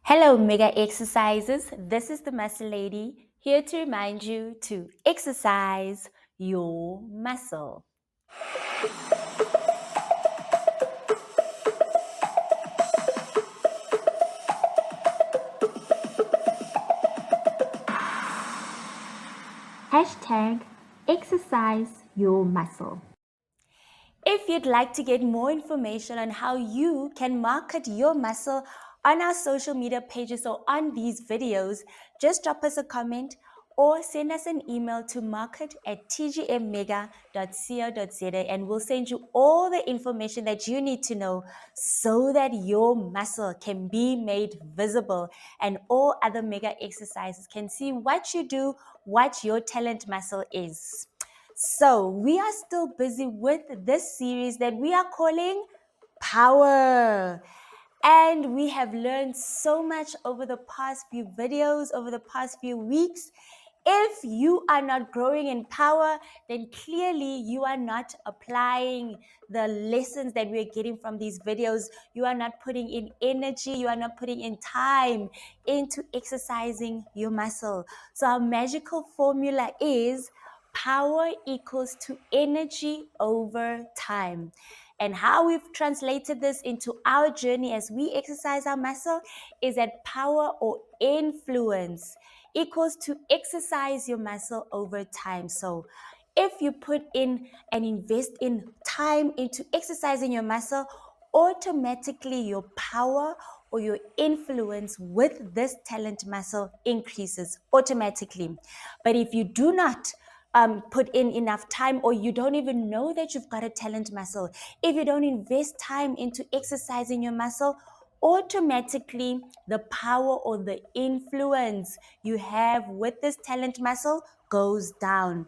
Hello, Mega Exercises. This is the Muscle Lady here to remind you to exercise your muscle. Hashtag exercise your muscle. If you'd like to get more information on how you can market your muscle on our social media pages or on these videos, just drop us a comment or send us an email to market@tgmmega.co.za and we'll send you all the information that you need to know so that your muscle can be made visible and all other mega exercises can see what you do, what your talent muscle is. So, we are still busy with this series that we are calling Power. And we have learned so much over the past few videos, over the past few weeks. If you are not growing in power, then clearly you are not applying the lessons that we're getting from these videos. You are not putting in energy, you are not putting in time into exercising your muscle. So, our magical formula is power equals to energy over time. And how we've translated this into our journey as we exercise our muscle is that power or influence equals to exercise your muscle over time. So if you put in and invest in time into exercising your muscle, automatically your power or your influence with this talent muscle increases automatically. But if you do not put in enough time, or you don't even know that you've got a talent muscle, if you don't invest time into exercising your muscle, automatically the power or the influence you have with this talent muscle goes down.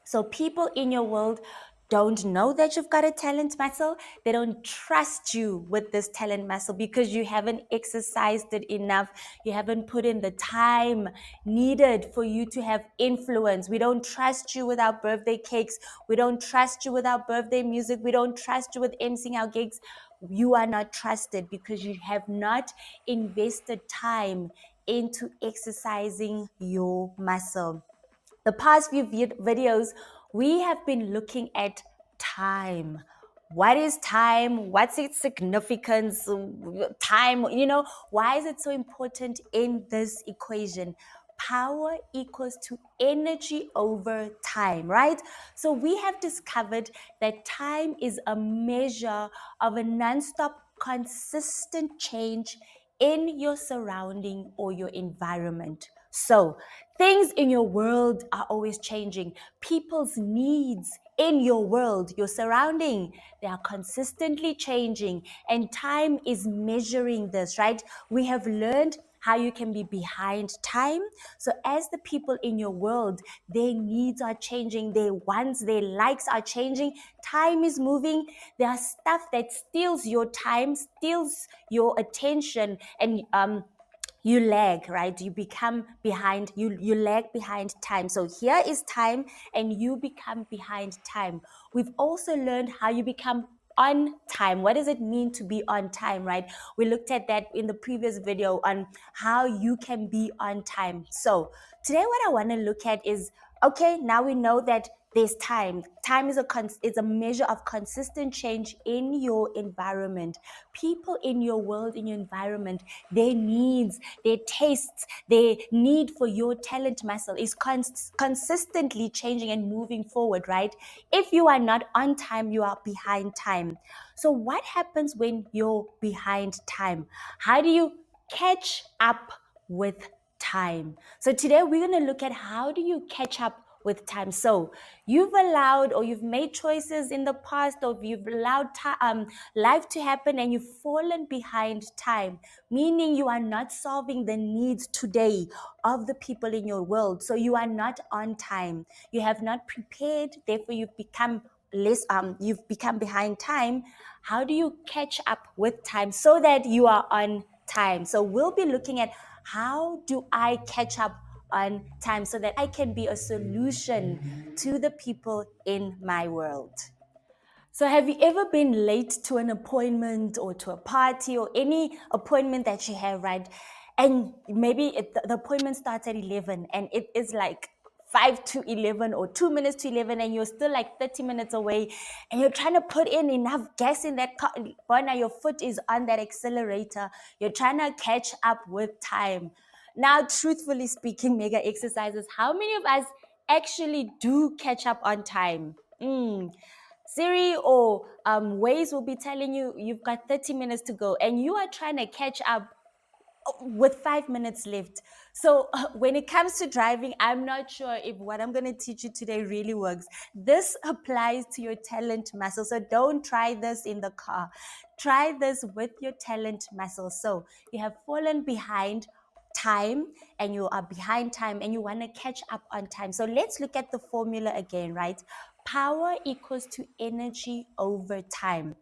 So people in your world don't know that you've got a talent muscle. They don't trust you with this talent muscle because you haven't exercised it enough. You haven't put in the time needed for you to have influence. We don't trust you with our birthday cakes. We don't trust you with our birthday music. We don't trust you with emceeing our gigs. You are not trusted because you have not invested time into exercising your muscle. The past few videos, we have been looking at time. What is time? What's its significance? Time, why is it so important in this equation? Power equals to energy over time, right? So we have discovered that time is a measure of a non-stop, consistent change in your surrounding or your environment. So things in your world are always changing. People's needs in your world, your surrounding, they are consistently changing, and time is measuring this, right? We have learned how you can be behind time. So as the people in your world, their needs are changing, their wants, their likes are changing, time is moving. There are stuff that steals your time, steals your attention, and you lag, right? You become behind, you lag behind time. So here is time and you become behind time. We've also learned how you become on time. What does it mean to be on time, right? We looked at that in the previous video on how you can be on time. So today what I want to look at is, okay, now we know that there's time. Time is a measure of consistent change in your environment. People in your world, in your environment, their needs, their tastes, their need for your talent muscle is consistently changing and moving forward, right? If you are not on time, you are behind time. So what happens when you're behind time? How do you catch up with time? So today we're going to look at how do you catch up with time. So you've allowed or you've made choices in the past, or you've allowed life to happen and you've fallen behind time, meaning you are not solving the needs today of the people in your world. So you are not on time. You have not prepared, therefore you've become behind time. How do you catch up with time so that you are on time? So we'll be looking at how do I catch up on time so that I can be a solution to the people in my world. So have you ever been late to an appointment or to a party or any appointment that you have, right? and maybe the appointment starts at 11 and it is like 5 to 11 or 2 minutes to 11 and you're still like 30 minutes away and you're trying to put in enough gas in that car. Bona, your foot is on that accelerator. You're trying to catch up with time. Now, truthfully speaking, mega exercises, how many of us actually do catch up on time? Siri or Waze will be telling you you've got 30 minutes to go and you are trying to catch up with 5 minutes left. So when it comes to driving, I'm not sure if what I'm going to teach you today really works. This applies to your talent muscle. So don't try this in the car. Try this with your talent muscle. So you have fallen behind time and you are behind time and you want to catch up on time. So let's look at the formula again, right? Power equals to energy over time.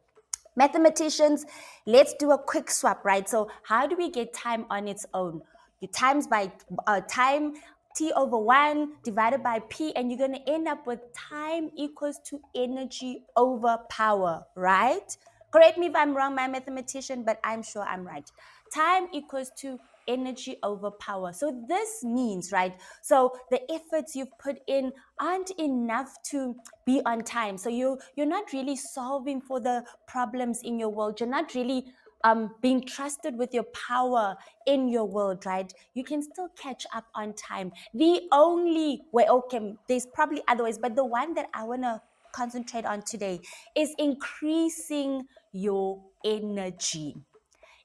Mathematicians, let's do a quick swap, right? So how do we get time on its own? You times by time, t over 1 divided by p, and you're going to end up with time equals to energy over power, right? Correct me if I'm wrong, my mathematician, but I'm sure I'm right. Time equals to energy over power. So this means, right, so the efforts you've put in aren't enough to be on time. So you're not really solving for the problems in your world. You're not really being trusted with your power in your world, right? You can still catch up on time. The only way, okay, there's probably other ways, but the one that I want to concentrate on today is increasing your energy.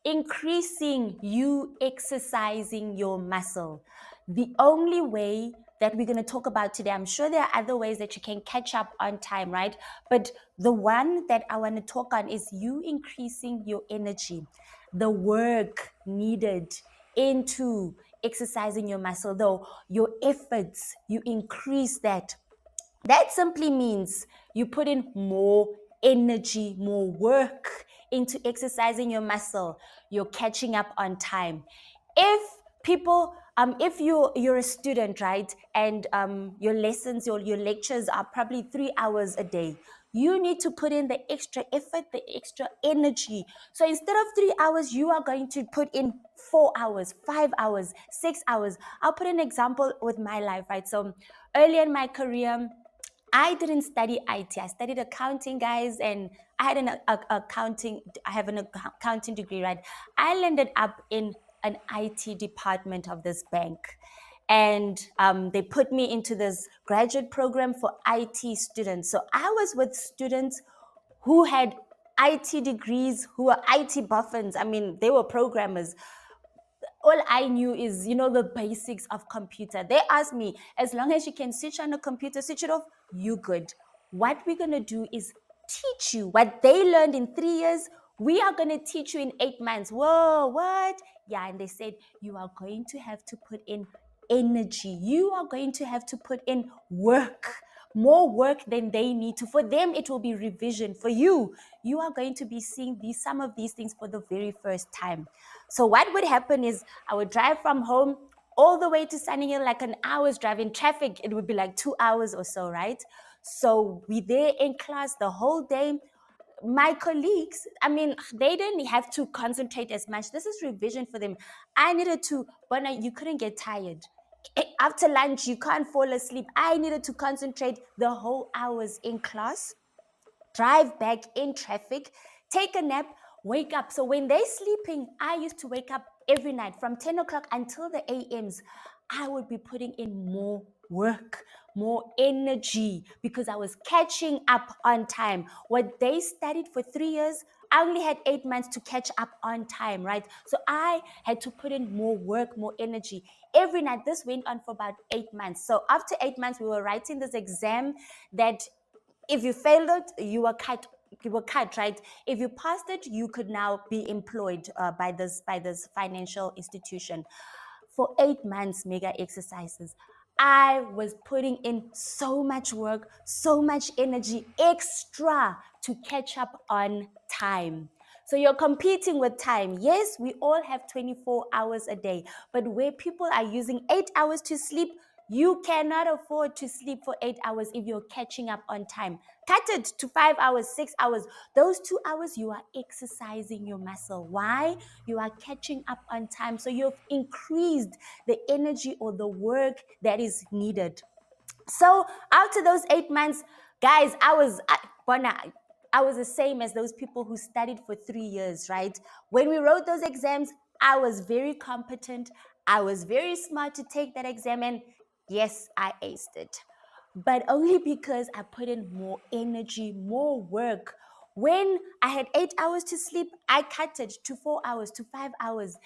Increasing you exercising your muscle. The only way that we're going to talk about today, I'm sure there are other ways that you can catch up on time, right? But the one that I want to talk on is you increasing your energy, the work needed into exercising your muscle, though your efforts, you increase that. That simply means you put in more energy, more work into exercising your muscle. You're catching up on time. If people, if you're a student, right, and your lessons, your lectures are probably 3 hours a day, you need to put in the extra effort, the extra energy. So instead of 3 hours, you are going to put in 4 hours, 5 hours, 6 hours. I'll put an example with my life, right? So early in my career, I didn't study IT. I studied accounting, guys, and I had I have an accounting degree, right? I landed up in an IT department of this bank. And they put me into this graduate program for IT students. So I was with students who had IT degrees, who were IT buffins. I mean, they were programmers. All I knew is, the basics of computer. They asked me, as long as you can switch on a computer, switch it off, you good. What we're going to do is teach you what they learned in 3 years. We are going to teach you in 8 months. Whoa, what? Yeah, and they said, you are going to have to put in energy. You are going to have to put in work, more work than they need to. For them, it will be revision. For you, you are going to be seeing some of these things for the very first time. So what would happen is I would drive from home all the way to Sunny Hill, like an hour's drive. In traffic, it would be like 2 hours or so, right? So we there in class the whole day. My colleagues, I mean, they didn't have to concentrate as much. This is revision for them. I needed to, but you couldn't get tired. After lunch, you can't fall asleep. I needed to concentrate the whole hours in class, drive back in traffic, take a nap, wake up. So when they're sleeping, I used to wake up every night from 10 o'clock until the AMs. I would be putting in more work, more energy, because I was catching up on time. What they studied for 3 years, I only had 8 months to catch up on time, right? So I had to put in more work, more energy. Every night, this went on for about 8 months. So after 8 months, we were writing this exam that if you failed it, you were cut. You were cut, right? If you passed it, you could now be employed by this financial institution. For 8 months, mega exercises, I was putting in so much work, so much energy extra to catch up on time. So you're competing with time. Yes, we all have 24 hours a day, but where people are using 8 hours to sleep, You cannot afford to sleep for 8 hours if you're catching up on time. Cut it to 5 hours, 6 hours. Those 2 hours, you are exercising your muscle. Why? You are catching up on time. So you've increased the energy or the work that is needed. So after those 8 months, guys, I was the same as those people who studied for 3 years, right? When we wrote those exams, I was very competent. I was very smart to take that exam, and yes, I aced it. But only because I put in more energy, more work. When I had 8 hours to sleep, I cut it to 4 hours, to 5 hours.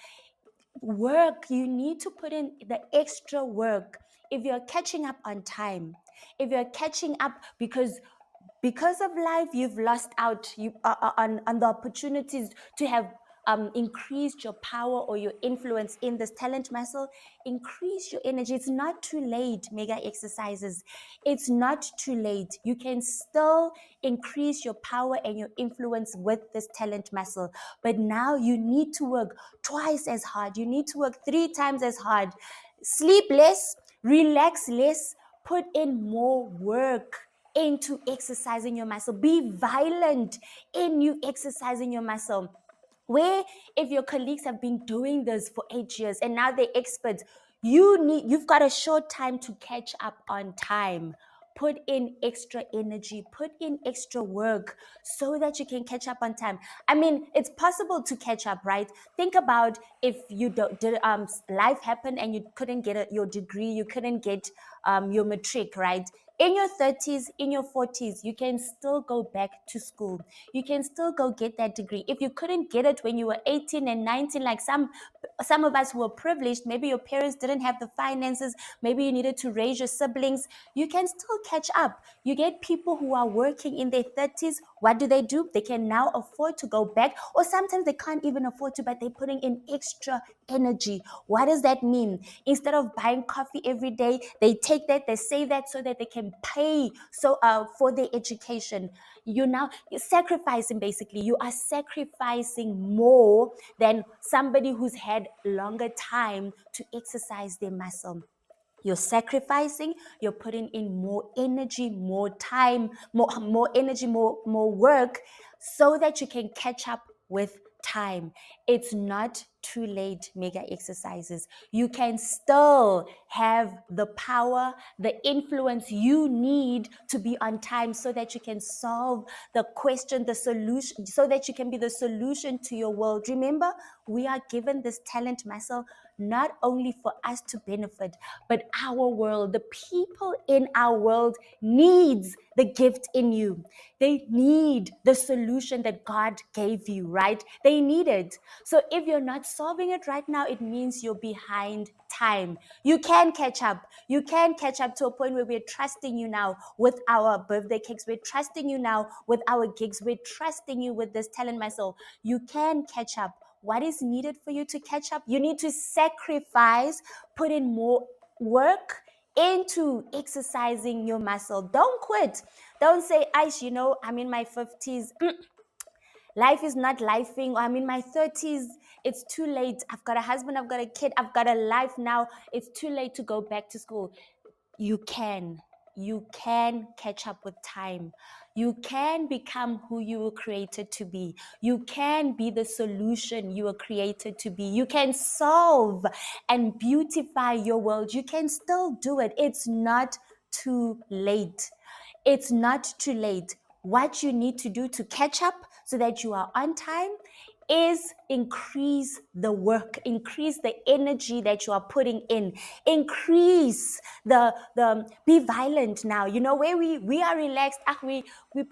Work, you need to put in the extra work. If you're catching up on time, if you're catching up because of life, you've lost out on the opportunities to have increased your power or your influence in this talent muscle. Increase your energy. It's not too late, mega exercises. It's not too late. You can still increase your power and your influence with this talent muscle. But now you need to work twice as hard. You need to work 3 times as hard. Sleep less, relax less, put in more work into exercising your muscle. Be violent in you exercising your muscle. Where if your colleagues have been doing this for 8 years and now they're experts, you've got a short time to catch up on time. Put in extra energy, put in extra work so that you can catch up on time. I mean, it's possible to catch up, right? Think about if you did life happened and you couldn't get your degree, you couldn't get your matric, right? In your 30s, in your 40s, you can still go back to school. You can still go get that degree. If you couldn't get it when you were 18 and 19, like some of us who were privileged, maybe your parents didn't have the finances, maybe you needed to raise your siblings, you can still catch up. You get people who are working in their 30s. What do? They can now afford to go back, or sometimes they can't even afford to, but they're putting in extra energy. What does that mean? Instead of buying coffee every day, they take that, they save that so that they can pay for their education. You're sacrificing, basically. You are sacrificing more than somebody who's had longer time to exercise their muscle. You're sacrificing, you're putting in more energy, more time, more energy, more work, so that you can catch up with time. It's not too late, mega exercises. You can still have the power, the influence you need to be on time so that you can solve the question, the solution, so that you can be the solution to your world. Remember, we are given this talent muscle not only for us to benefit, but our world, the people in our world needs the gift in you. They need the solution that God gave you, right? They need it. So if you're not solving it right now, it means you're behind time. You can catch up. You can catch up to a point where we're trusting you now with our birthday cakes. We're trusting you now with our gigs. We're trusting you with this talent muscle. You can catch up. What is needed for you to catch up? You need to sacrifice, put in more work into exercising your muscle. Don't quit. Don't say, Aish, I'm in my 50s. Life is not lifing. I'm in my 30s. It's too late. I've got a husband. I've got a kid. I've got a life now. It's too late to go back to school. You can catch up with time. You can become who you were created to be. You can be the solution you were created to be. You can solve and beautify your world. You can still do it. It's not too late. It's not too late. What you need to do to catch up so that you are on time is increase the work, increase the energy that you are putting in, increase be violent now. Where we are relaxed, we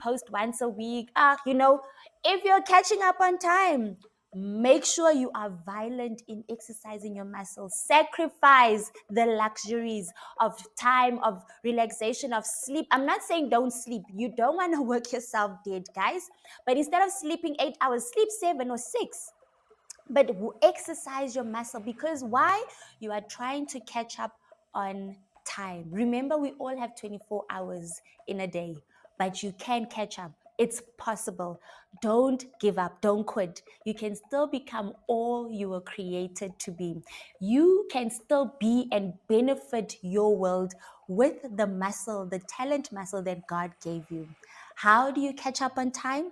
post once a week. If you're catching up on time, make sure you are violent in exercising your muscles. Sacrifice the luxuries of time, of relaxation, of sleep. I'm not saying don't sleep. You don't want to work yourself dead, guys. But instead of sleeping 8 hours, sleep 7 or 6. But exercise your muscle, because why? You are trying to catch up on time. Remember, we all have 24 hours in a day, but you can catch up. It's possible. Don't give up. Don't quit. You can still become all you were created to be. You can still be and benefit your world with the muscle, the talent muscle that God gave you. How do you catch up on time?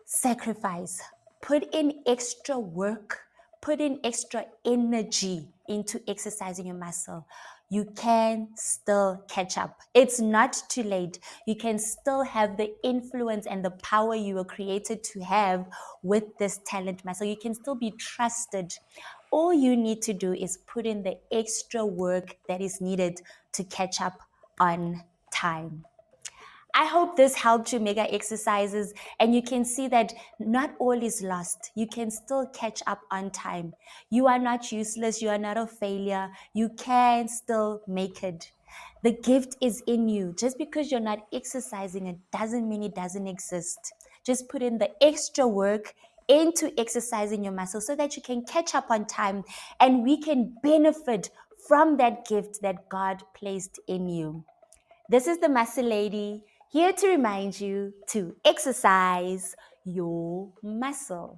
Sacrifice. Put in extra work. Put in extra energy into exercising your muscle. You can still catch up. It's not too late. You can still have the influence and the power you were created to have with this talent muscle. You can still be trusted. All you need to do is put in the extra work that is needed to catch up on time. I hope this helped you mega exercises, and you can see that not all is lost. You can still catch up on time. You are not useless. You are not a failure. You can still make it. The gift is in you. Just because you're not exercising, it doesn't mean it doesn't exist. Just put in the extra work into exercising your muscle so that you can catch up on time and we can benefit from that gift that God placed in you. This is the Muscle Lady, here to remind you to exercise your muscle.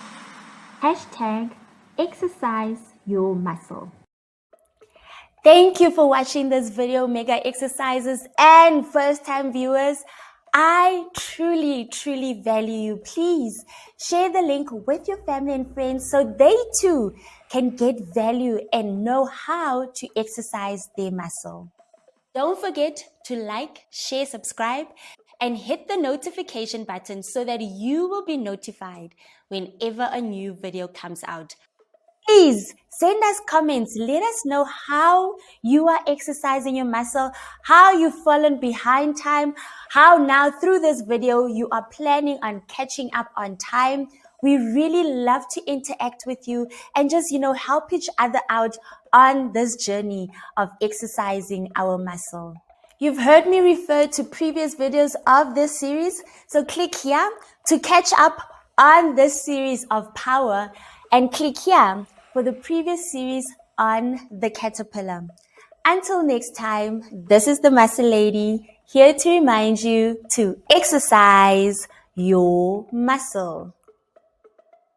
Hashtag exercise your muscle. Thank you for watching this video, mega exercises, and first-time viewers. I truly, truly value you. Please share the link with your family and friends so they too can get value and know how to exercise their muscle. Don't forget to like, share, subscribe, and hit the notification button so that you will be notified whenever a new video comes out. Please send us comments. Let us know how you are exercising your muscle, how you've fallen behind time, how now through this video you are planning on catching up on time. We really love to interact with you and just, help each other out on this journey of exercising our muscle. You've heard me refer to previous videos of this series, so click here to catch up on this series of power and click here for the previous series on the caterpillar. Until next time, this is the Muscle Lady, here to remind you to exercise your muscle.